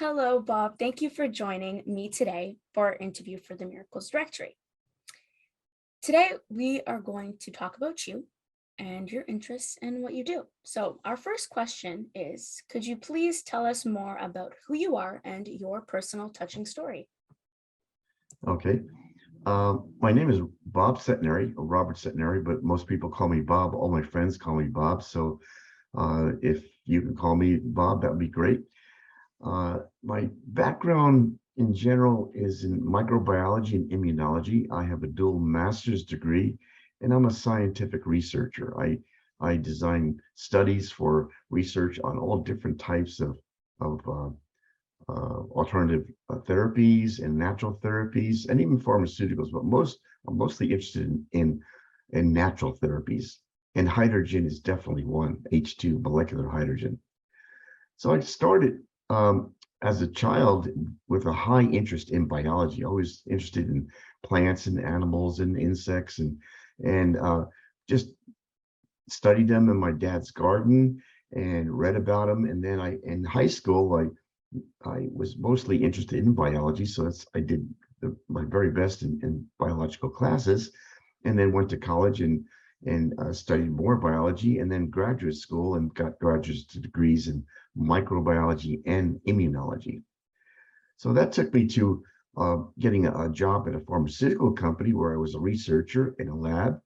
Hello, Bob. Thank you for joining me today for our interview for the Miracles Directory. Today, we are going to talk about you and your interests and what you do. So our first question is, could you please tell us more about who you are and your personal touching story? Okay. My name is Bob Settineri, or Robert Settineri, but most people call me Bob. All my friends call me Bob. So if you can call me Bob, that would be great. My background in general is in microbiology and immunology. I have a dual master's degree, and I'm a scientific researcher. I design studies for research on all different types of alternative therapies and natural therapies, and even pharmaceuticals. But I'm mostly interested in natural therapies, and hydrogen is definitely one. H2, molecular hydrogen. So I started as a child with a high interest in biology, always interested in plants and animals and insects, and just studied them in my dad's garden and read about them. And then in high school, I was mostly interested in biology, so I did my very best in biological classes, and then went to college and studied more biology, and then graduate school and got graduate degrees in microbiology and immunology. So that took me to getting a job at a pharmaceutical company where I was a researcher in a lab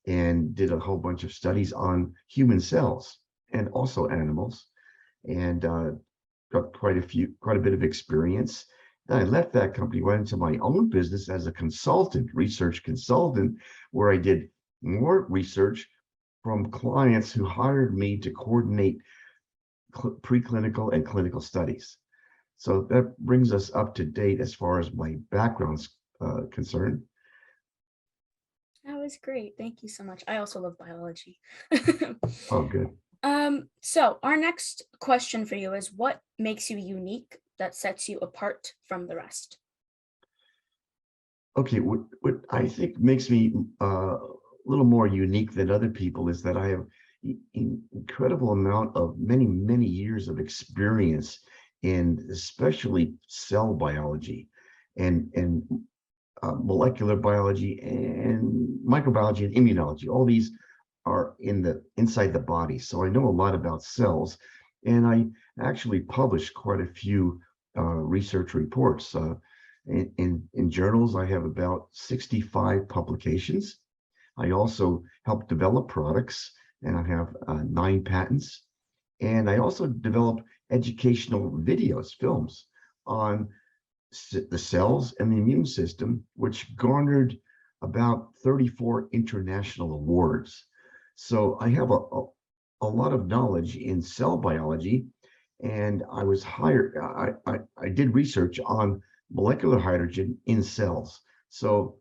and did a whole bunch of studies on human cells and also animals, and got quite a bit of experience. Then I left that company, went into my own business as a consultant, research consultant, where I did more research from clients who hired me to coordinate preclinical and clinical studies. So that brings us up to date as far as my background's concerned. That was great. Thank you so much. I also love biology. Oh, good. So our next question for you is, what makes you unique that sets you apart from the rest? Okay, what I think makes me a little more unique than other people is that I have an incredible amount of many years of experience in especially cell biology and molecular biology and microbiology and immunology. All these are inside the body, so I know a lot about cells, and I actually published quite a few research reports. In journals, I have about 65 publications. I also help develop products, and I have 9 patents. And I also develop educational videos, films on the cells and the immune system, which garnered about 34 international awards. So I have a lot of knowledge in cell biology, and I was hired. I did research on molecular hydrogen in cells. So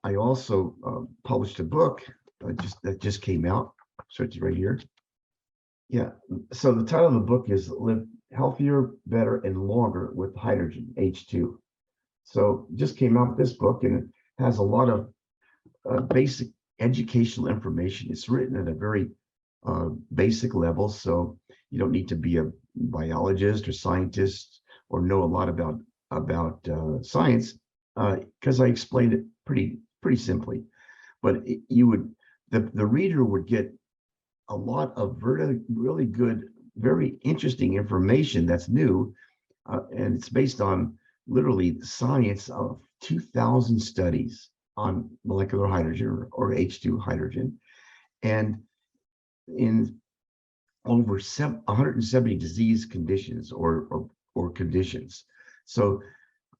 I also published a book that just came out. So it's right here. Yeah. So the title of the book is "Live Healthier, Better, and Longer with Hydrogen, H2." So just came out this book, and it has a lot of basic educational information. It's written at a very basic level, so you don't need to be a biologist or scientist or know a lot about science, because I explained it pretty simply. But the reader would get a lot of really good, very interesting information that's new, and it's based on literally the science of 2,000 studies on molecular hydrogen or H2 hydrogen, and in over 170 disease conditions or conditions. So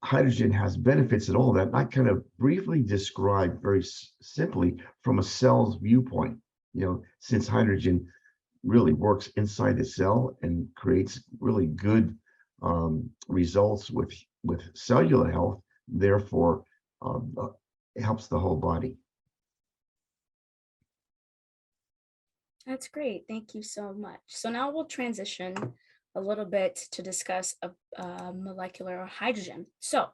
hydrogen has benefits and all that. And I kind of briefly describe very simply from a cell's viewpoint, since hydrogen really works inside the cell and creates really good results with cellular health, therefore it helps the whole body. That's great. Thank you so much. So now we'll transition a little bit to discuss molecular hydrogen. So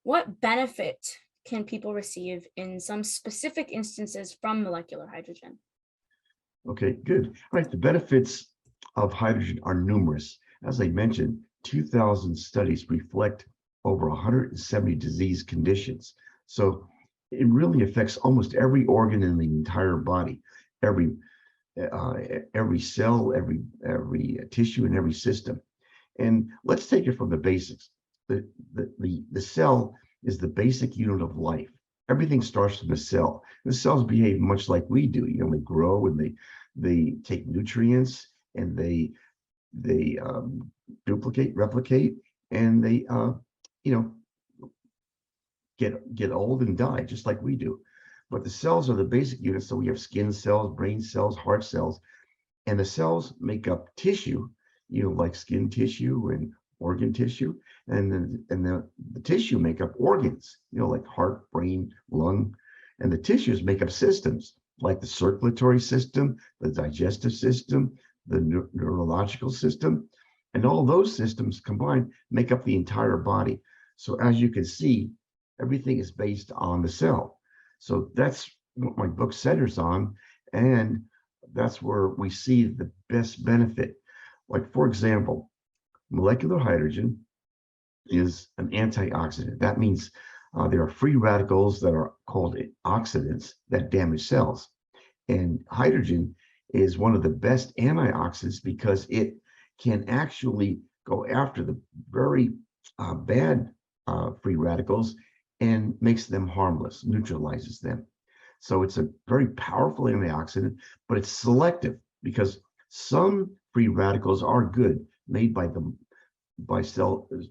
what benefit can people receive in some specific instances from molecular hydrogen? Okay, good. All right, the benefits of hydrogen are numerous. As I mentioned, 2,000 studies reflect over 170 disease conditions. So it really affects almost every organ in the entire body, every uh, every cell, every tissue, and every system. And let's take it from the basics. The cell is the basic unit of life. Everything starts from the cell. The cells behave much like we do. They grow and they take nutrients and they duplicate, replicate, and they you know get old and die just like we do. But the cells are the basic units. So we have skin cells, brain cells, heart cells, and the cells make up tissue, like skin tissue and organ tissue, and then the tissue make up organs, like heart, brain, lung, and the tissues make up systems like the circulatory system, the digestive system, the neurological system, and all those systems combined make up the entire body. So as you can see, everything is based on the cell. So that's what my book centers on, and that's where we see the best benefit. Like, for example, molecular hydrogen is an antioxidant. That means there are free radicals that are called oxidants that damage cells. And hydrogen is one of the best antioxidants because it can actually go after the very bad free radicals and makes them harmless, neutralizes them. So it's a very powerful antioxidant, but it's selective because some free radicals are good, made by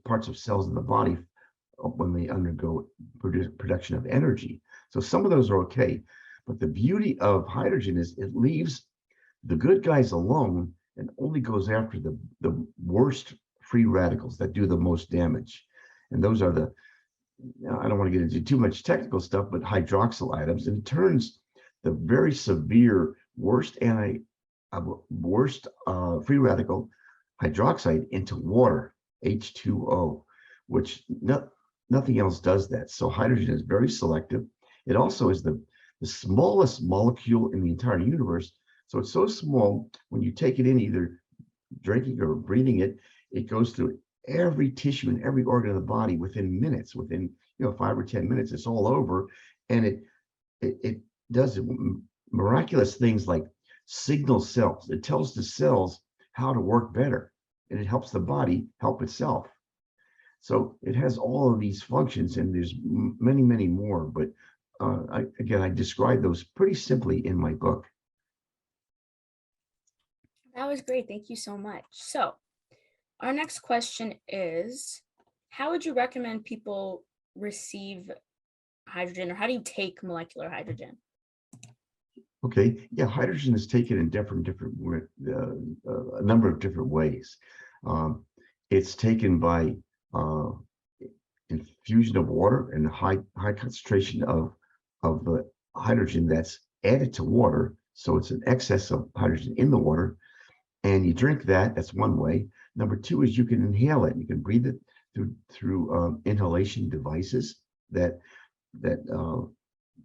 parts of cells in the body when they undergo production of energy. So some of those are okay, but the beauty of hydrogen is it leaves the good guys alone and only goes after the worst free radicals that do the most damage. And those are I don't want to get into too much technical stuff, but hydroxyl atoms, and it turns the very severe worst free radical hydroxide into water, H2O, which nothing else does that. So hydrogen is very selective. It also is the smallest molecule in the entire universe. So it's so small, when you take it in, either drinking or breathing it, it goes through every tissue and every organ of the body within minutes, within 5 or 10 minutes, it's all over. And it does miraculous things like signal cells. It tells the cells how to work better, and it helps the body help itself. So it has all of these functions, and there's many, many more. But I describe those pretty simply in my book. That was great. Thank you so much. So our next question is, how would you recommend people receive hydrogen, or how do you take molecular hydrogen? Okay, yeah, hydrogen is taken in a number of different ways. It's taken by infusion of water and high concentration of the hydrogen that's added to water. So it's an excess of hydrogen in the water, and you drink that. That's one way. Number two is you can inhale it. You can breathe it through inhalation devices that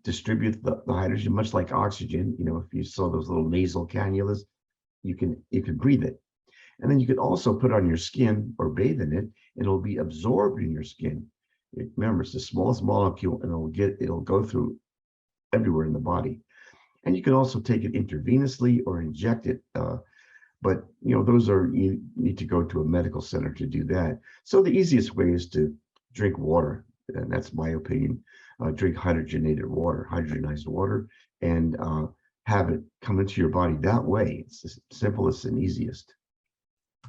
distribute the hydrogen, much like oxygen. If you saw those little nasal cannulas, you can breathe it. And then you can also put it on your skin or bathe in it, and it'll be absorbed in your skin. Remember, it's the smallest molecule, and it'll go through everywhere in the body. And you can also take it intravenously or inject it. But you need to go to a medical center to do that. So the easiest way is to drink water, and that's my opinion. Drink hydrogenized water, and have it come into your body that way. It's the simplest and easiest.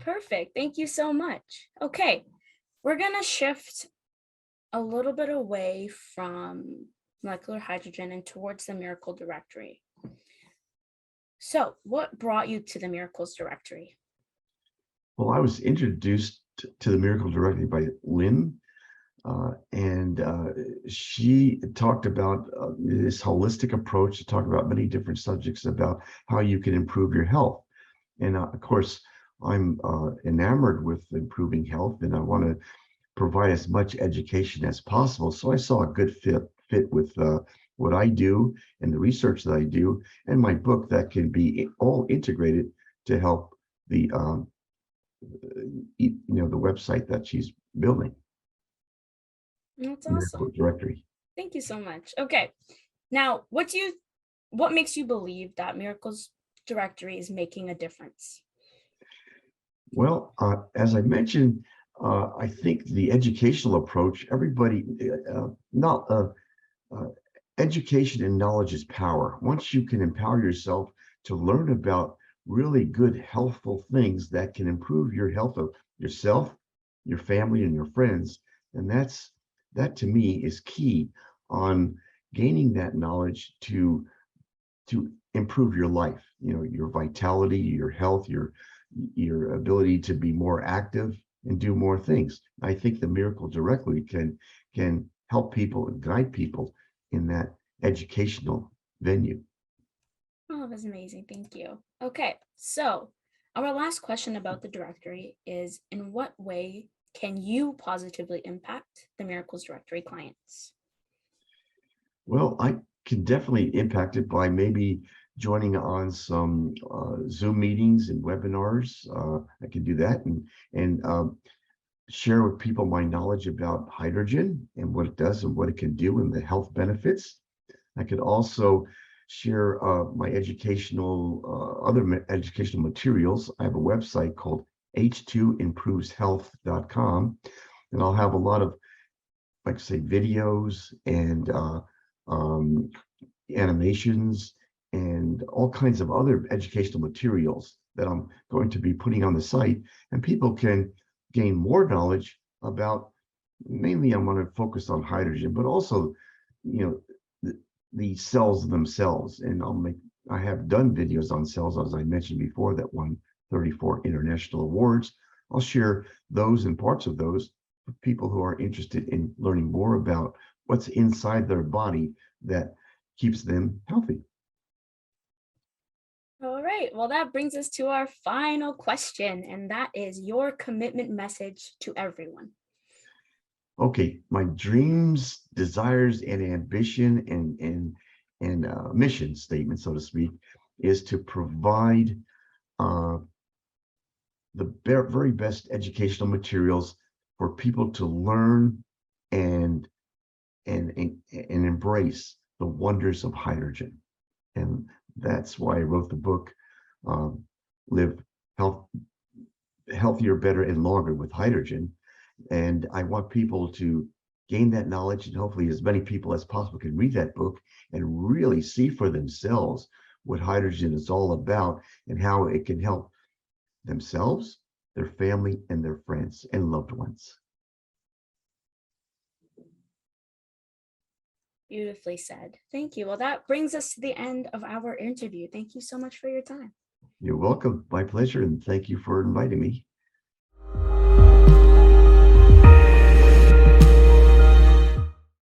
Perfect. Thank you so much. Okay, we're going to shift a little bit away from molecular hydrogen and towards the Miracle Directory. So what brought you to the Miracles Directory? Well, I was introduced to the Miracle Directory by Lynn, and she talked about this holistic approach to talk about many different subjects about how you can improve your health. And of course, I'm enamored with improving health, and I want to provide as much education as possible. So I saw a good fit with what I do and the research that I do, and my book that can be all integrated to help the the website that she's building, That's Miracle awesome. Directory. Thank you so much. Okay. Now, what makes you believe that Miracles Directory is making a difference? Well, as I mentioned, I think the educational approach, everybody, not uh, education and knowledge is power. Once you can empower yourself to learn about really good, healthful things that can improve your health of yourself, your family, and your friends, and that to me is key on gaining that knowledge to improve your life, your vitality, your health, your ability to be more active and do more things. I think the Miracle Directly can help people and guide people in that educational venue. Oh, that's amazing. Thank you. Okay. So, our last question about the directory is, in what way can you positively impact the Miracles Directory clients? Well, I can definitely impact it by maybe joining on some Zoom meetings and webinars. I can do that and share with people my knowledge about hydrogen and what it does and what it can do and the health benefits. I could also share my other educational materials. I have a website called h2improveshealth.com, and I'll have a lot of, like, say, videos and um, animations and all kinds of other educational materials that I'm going to be putting on the site, and people can gain more knowledge about. Mainly, I'm going to focus on hydrogen, but also, the cells themselves. And I have done videos on cells, as I mentioned before, that won 34 international awards. I'll share those and parts of those with people who are interested in learning more about what's inside their body that keeps them healthy. All right. Well, that brings us to our final question, and that is your commitment message to everyone. Okay, my dreams, desires, and ambition and mission statement, so to speak, is to provide uh, the very best educational materials for people to learn and and embrace the wonders of hydrogen. And that's why I wrote the book, um, Live Health, Healthier, Better, and Longer with Hydrogen. And I want people to gain that knowledge, and hopefully as many people as possible can read that book and really see for themselves what hydrogen is all about and how it can help themselves, their family, and their friends and loved ones. Beautifully said. Thank you. Well, that brings us to the end of our interview. Thank you so much for your time. You're welcome. My pleasure. And thank you for inviting me.